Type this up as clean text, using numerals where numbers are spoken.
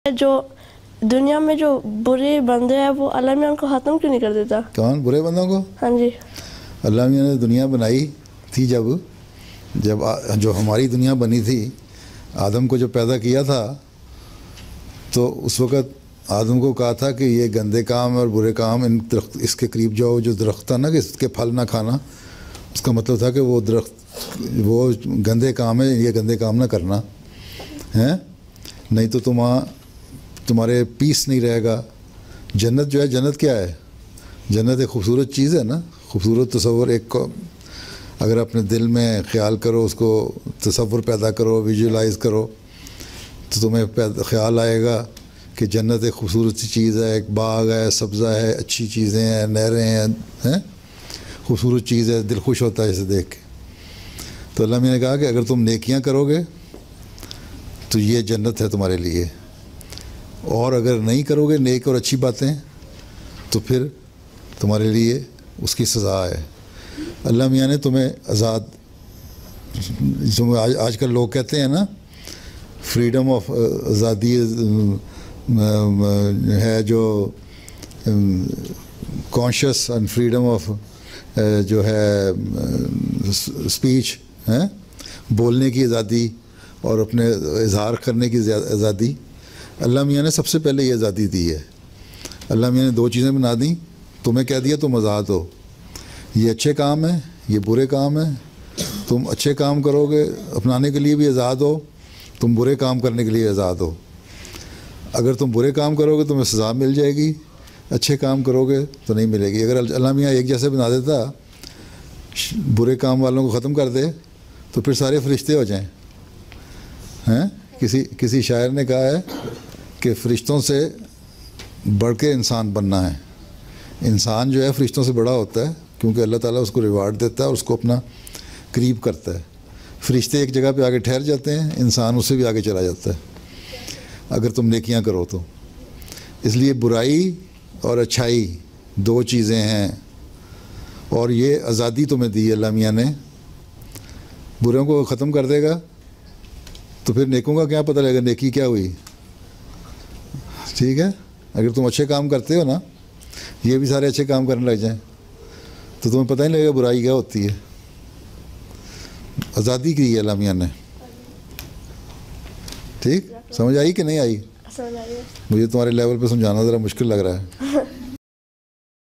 جو دنیا میں جو برے بندے ہیں وہ اللہ میاں ان کو ختم کیوں نہیں کر دیتا؟ کون برے بندوں کو؟ ہاں جی، اللہ میاں نے دنیا بنائی تھی جب جو ہماری دنیا بنی تھی، آدم کو جو پیدا کیا تھا تو اس وقت آدم کو کہا تھا کہ یہ گندے کام اور برے کام ان درخت اس کے قریب جاؤ، جو درخت تھا نا کہ اس کے پھل نہ کھانا، اس کا مطلب تھا کہ وہ درخت وہ گندے کام ہے، یہ گندے کام نہ کرنا ہیں، نہیں تو تمہارے پیس نہیں رہے گا۔ جنت جو ہے، جنت کیا ہے؟ جنت ایک خوبصورت چیز ہے نا، خوبصورت تصور ایک کو اگر اپنے دل میں خیال کرو، اس کو تصور پیدا کرو، ویژولائز کرو، تو تمہیں خیال آئے گا کہ جنت ایک خوبصورت سی چیز ہے، ایک باغ ہے، سبزہ ہے، اچھی چیزیں ہیں، نہریں ہیں، خوبصورت چیز ہے، دل خوش ہوتا ہے اسے دیکھ کے۔ تو اللہ میں نے کہا کہ اگر تم نیکیاں کرو گے تو یہ جنت ہے تمہارے لیے، اور اگر نہیں کرو گے نیک اور اچھی باتیں تو پھر تمہارے لیے اس کی سزا ہے۔ اللہ میاں نے تمہیں آج کل لوگ کہتے ہیں نا فریڈم آف آزادی ہے، جو کانشیس اینڈ فریڈم آف جو ہے اسپیچ ہے، بولنے کی آزادی اور اپنے اظہار کرنے کی آزادی، اللہ میاں نے سب سے پہلے یہ آزادی دی ہے۔ اللہ میاں نے دو چیزیں بنا دیں، تمہیں کہہ دیا تم آزاد ہو، یہ اچھے کام ہیں، یہ برے کام ہیں، تم اچھے کام کرو گے اپنانے کے لیے بھی آزاد ہو، تم برے کام کرنے کے لیے آزاد ہو۔ اگر تم برے کام کرو گے تمہیں سزا مل جائے گی، اچھے کام کرو گے تو نہیں ملے گی۔ اگر اللہ میاں ایک جیسے بنا دیتا، برے کام والوں کو ختم کر دے تو پھر سارے فرشتے ہو جائیں ہیں۔ کسی شاعر نے کہا ہے کہ فرشتوں سے بڑھ کے انسان بننا ہے۔ انسان جو ہے فرشتوں سے بڑا ہوتا ہے کیونکہ اللہ تعالیٰ اس کو ریوارڈ دیتا ہے اور اس کو اپنا قریب کرتا ہے۔ فرشتے ایک جگہ پہ آگے ٹھہر جاتے ہیں، انسان اس سے بھی آگے چلا جاتا ہے اگر تم نیکیاں کرو تو۔ اس لیے برائی اور اچھائی دو چیزیں ہیں، اور یہ آزادی تمہیں دی اللہ میاں نے۔ بروں کو ختم کر دے گا تو پھر نیکوں کا کیا پتہ لگے گا نیکی کیا ہوئی؟ ٹھیک ہے، اگر تم اچھے کام کرتے ہو نا، یہ بھی سارے اچھے کام کرنے لگ جائیں تو تمہیں پتہ نہیں لگے گا برائی کیا ہوتی ہے۔ آزادی کی ہے اللہ میاں نے۔ ٹھیک، سمجھ آئی کہ نہیں آئی؟ سمجھ آئی ہے۔ مجھے تمہارے لیول پہ سمجھانا ذرا مشکل لگ رہا ہے۔